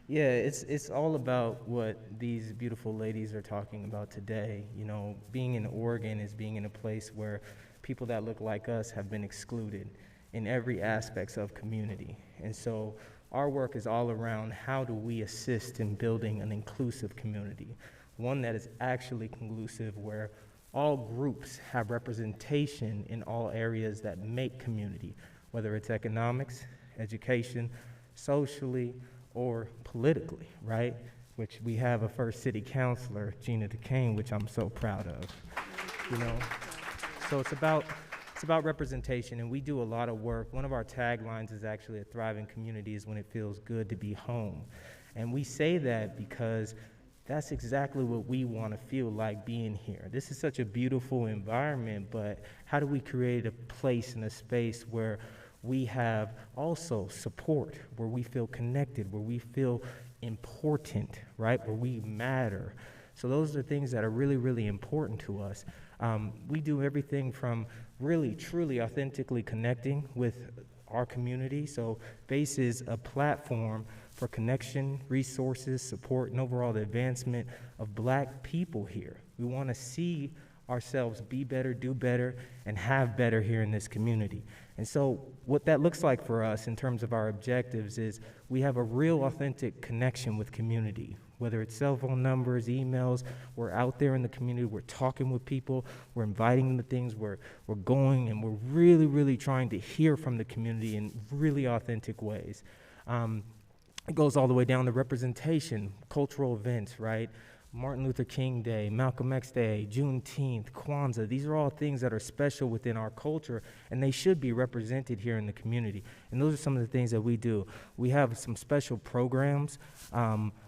Yeah, it's all about what these beautiful ladies are talking about today. You know, being in Oregon is being in a place where people that look like us have been excluded in every aspect of community. And so our work is all around how do we assist in building an inclusive community, one that is actually conclusive, where all groups have representation in all areas that make community, whether it's economics, education, socially, or politically, right? which we have a first city councilor, Gina DeCane, which I'm so proud of, you know? So it's about representation, and we do a lot of work. One of our taglines is actually a thriving community is when it feels good to be home. And we say that because that's exactly what we want to feel like being here. This is such a beautiful environment, but how do we create a place and a space where we have also support, where we feel connected, where we feel important, right? Where we matter. So those are things that are really, really important to us. We do everything from really, truly, authentically connecting with our community. So BASE is a platform for connection, resources, support, and overall the advancement of Black people here. We want to see ourselves be better, do better, and have better here in this community. And so what that looks like for us in terms of our objectives is we have a real authentic connection with community, whether it's cell phone numbers, emails. We're out there in the community, we're talking with people, we're inviting them to things, we're going, and we're really, really trying to hear from the community in really authentic ways. It goes all the way down to representation, cultural events, right? Martin Luther King Day, Malcolm X Day, Juneteenth, Kwanzaa. These are all things that are special within our culture, and they should be represented here in the community. And those are some of the things that we do. We have some special programs,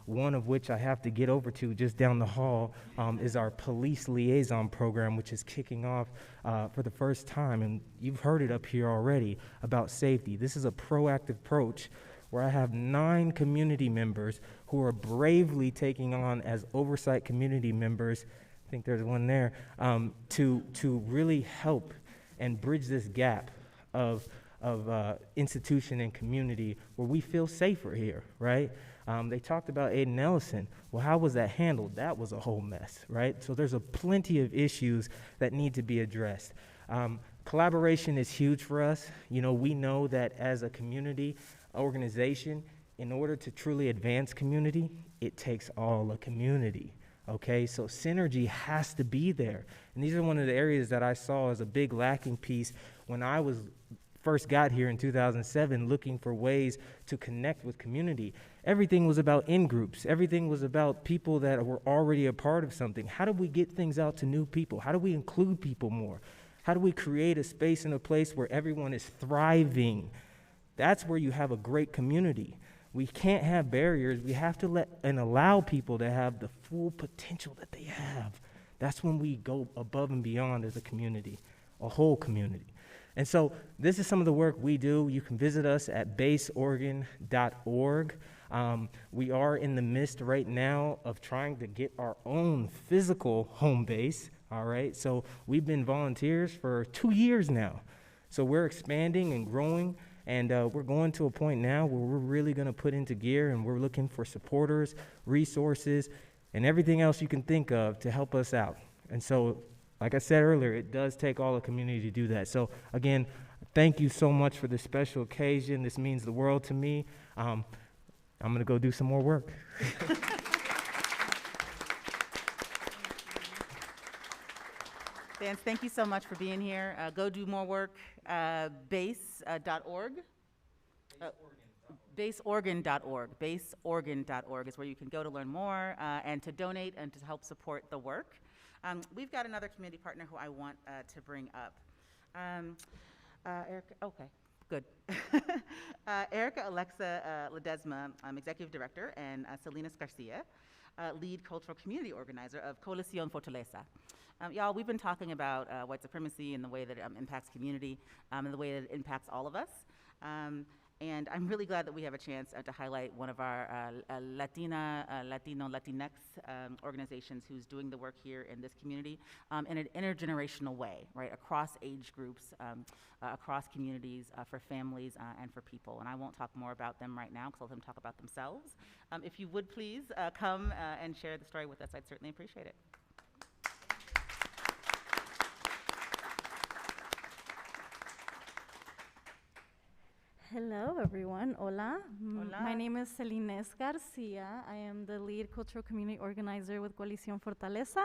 one of which I have to get over to just down the hall is our police liaison program, which is kicking off for the first time. And you've heard it up here already about safety. This is a proactive approach where I have 9 community members who are bravely taking on as oversight community members, I think there's one there, to really help and bridge this gap of institution and community where we feel safer here, right? They talked about Aiden Ellison. Well, how was that handled? That was a whole mess, right? So there's plenty of issues that need to be addressed. Collaboration is huge for us. You know, we know that as a community organization, in order to truly advance community, it takes all a community, okay? So synergy has to be there. And these are one of the areas that I saw as a big lacking piece when I first got here in 2007 looking for ways to connect with community. Everything was about in-groups. Everything was about people that were already a part of something. How do we get things out to new people? How do we include people more? How do we create a space and a place where everyone is thriving? That's where you have a great community. We can't have barriers. We have to let and allow people to have the full potential that they have. That's when we go above and beyond as a community, a whole community. And so this is some of the work we do. You can visit us at baseoregon.org. We are in the midst right now of trying to get our own physical home base, all right? So we've been volunteers for 2 years now. So we're expanding and growing. And we're going to a point now where we're really going to put into gear, and we're looking for supporters, resources, and everything else you can think of to help us out. And so, like I said earlier, it does take all the community to do that. So again, thank you so much for this special occasion. This means the world to me. I'm going to go do some more work. Vance, thank you so much for being here. Go do more work. Base.org. Baseoregon.org. Baseoregon.org is where you can go to learn more and to donate and to help support the work. We've got another community partner who I want to bring up. Erica, okay, good. Erica Alexa Ledesma, Executive Director, and Celine Garcia, Lead Cultural Community Organizer of Coliseum Fortaleza. Y'all, we've been talking about white supremacy and the way that it impacts community and the way that it impacts all of us. And I'm really glad that we have a chance to highlight one of our Latinx organizations who's doing the work here in this community in an intergenerational way, right, across age groups, across communities, for families and for people. And I won't talk more about them right now because I'll let them talk about themselves. If you would please come and share the story with us, I'd certainly appreciate it. Hello, everyone. Hola. Hola. My name is Celine Garcia. I am the lead cultural community organizer with Coliseum Fortaleza.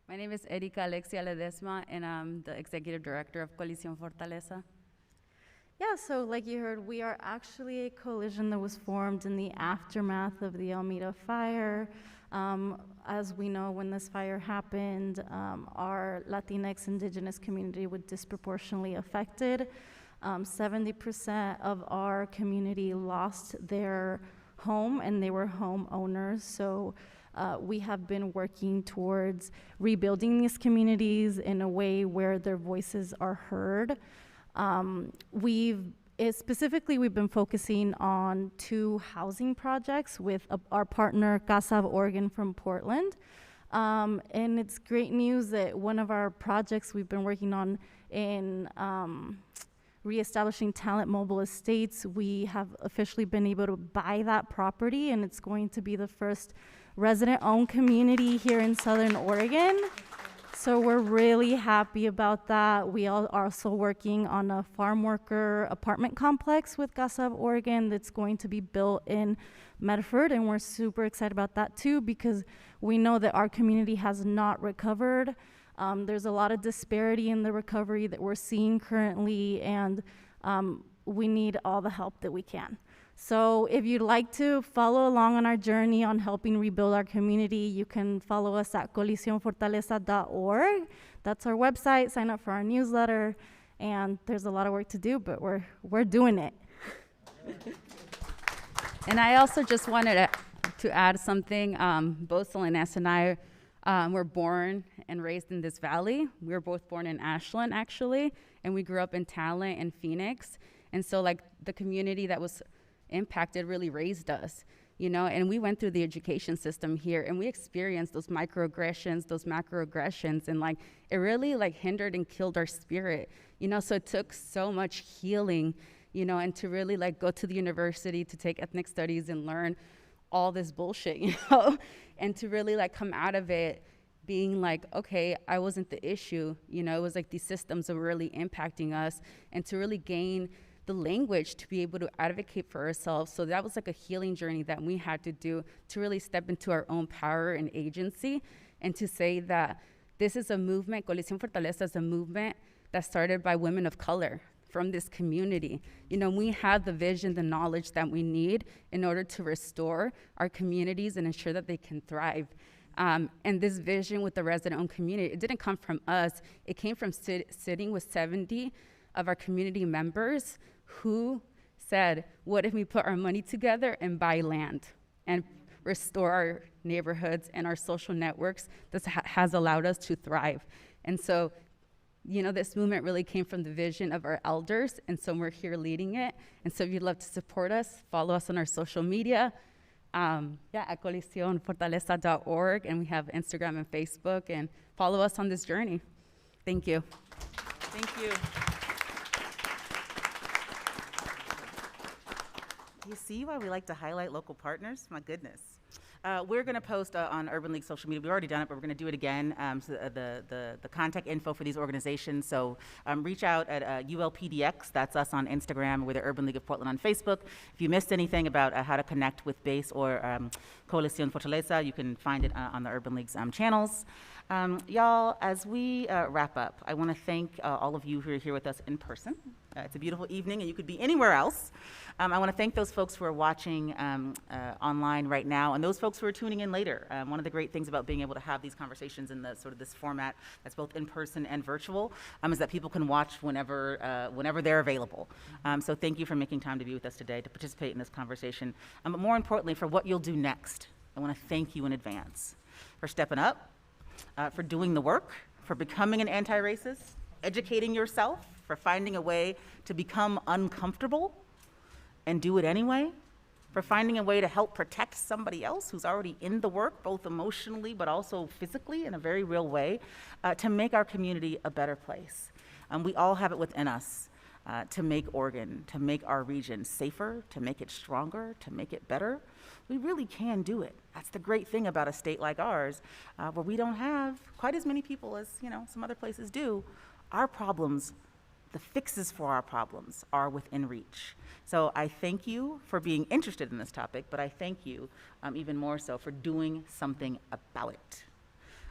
My name is Erika Alexia Ledesma, and I'm the executive director of Coliseum Fortaleza. Yeah, so like you heard, we are actually a coalition that was formed in the aftermath of the Almeda fire. As we know, when this fire happened, our Latinx indigenous community was disproportionately affected. 70% of our community lost their home, and they were homeowners. So we have been working towards rebuilding these communities in a way where their voices are heard. Specifically, we've been focusing on 2 housing projects with our partner, Casa of Oregon from Portland. And it's great news that one of our projects we've been working on in reestablishing Talent Mobile Estates, we have officially been able to buy that property, and it's going to be the first resident-owned community here in Southern Oregon. So we're really happy about that. We are also working on a farm worker apartment complex with Casa of Oregon that's going to be built in Medford, and we're super excited about that too, because we know that our community has not recovered. There's a lot of disparity in the recovery that we're seeing currently, and we need all the help that we can. So if you'd like to follow along on our journey on helping rebuild our community, you can follow us at colisionfortaleza.org. That's our website. Sign up for our newsletter. And there's a lot of work to do, but we're doing it. And I also just wanted to add something. Both Celine and I were born and raised in this valley. We were both born in Ashland, actually, and we grew up in Talent and Phoenix. And so, like, the community that was impacted really raised us, you know, and we went through the education system here, and we experienced those microaggressions, those macroaggressions, and like it really like hindered and killed our spirit, you know. So it took so much healing, you know, and to really like go to the university to take ethnic studies and learn all this bullshit, you know, and to really like come out of it being like, okay, I wasn't the issue, you know. It was like these systems that were really impacting us, and to really gain the language to be able to advocate for ourselves. So that was like a healing journey that we had to do to really step into our own power and agency, and to say that this is a movement, Coliseum Fortaleza is a movement that started by women of color from this community. You know, we have the vision, the knowledge that we need in order to restore our communities and ensure that they can thrive. And this vision with the resident-owned community, it didn't come from us. It came from sitting with 70 of our community members who said, what if we put our money together and buy land and restore our neighborhoods and our social networks that has allowed us to thrive. And so, you know, this movement really came from the vision of our elders, and so we're here leading it. And so if you'd love to support us, follow us on our social media, at colisionfortaleza.org, and we have Instagram and Facebook, and follow us on this journey. Thank you. Thank you. You see why we like to highlight local partners? My goodness. We're going to post on Urban League social media. We've already done it, but we're going to do it again. So the contact info for these organizations. So reach out at ULPDX. That's us on Instagram. We're the Urban League of Portland on Facebook. If you missed anything about how to connect with BASE or Coalición Fortaleza, you can find it on the Urban League's channels. Y'all, as we wrap up, I want to thank all of you who are here with us in person. It's a beautiful evening, and you could be anywhere else. I want to thank those folks who are watching online right now, and those folks who are tuning in later. One of the great things about being able to have these conversations in the sort of this format that's both in person and virtual is that people can watch whenever they're available. So thank you for making time to be with us today, to participate in this conversation. But more importantly, for what you'll do next. I want to thank you in advance for stepping up, for doing the work, for becoming an anti-racist, educating yourself, for finding a way to become uncomfortable and do it anyway, for finding a way to help protect somebody else who's already in the work, both emotionally but also physically in a very real way, to make our community a better place. We all have it within us to make Oregon, to make our region safer, to make it stronger, to make it better. We really can do it. That's the great thing about a state like ours, where we don't have quite as many people as some other places do. Our problems, the fixes for our problems, are within reach. So I thank you for being interested in this topic, but I thank you even more so for doing something about it.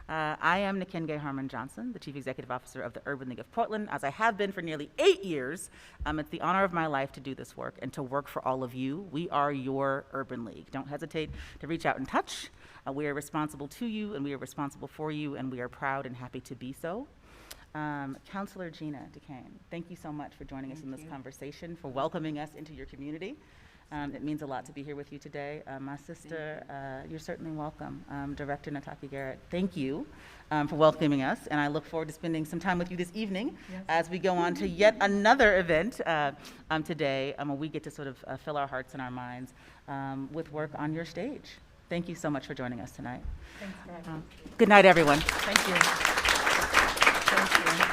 I am Nkenge Harmon Johnson, the Chief Executive Officer of the Urban League of Portland, as I have been for nearly 8 years. It's the honor of my life to do this work and to work for all of you. We are your Urban League. Don't hesitate to reach out and touch. We are responsible to you, and we are responsible for you, and we are proud and happy to be so. Councilor Gina DeCane, thank you so much for joining us in this conversation, for welcoming us into your community. It means a lot to be here with you today. My sister, you're certainly welcome. Director Nataki Garrett, thank you for welcoming us, and I look forward to spending some time with you this evening as we go on to yet another event today, where we get to sort of fill our hearts and our minds with work on your stage. Thank you so much for joining us tonight. Thanks for having me. Good night, everyone. Thank you. Thank you.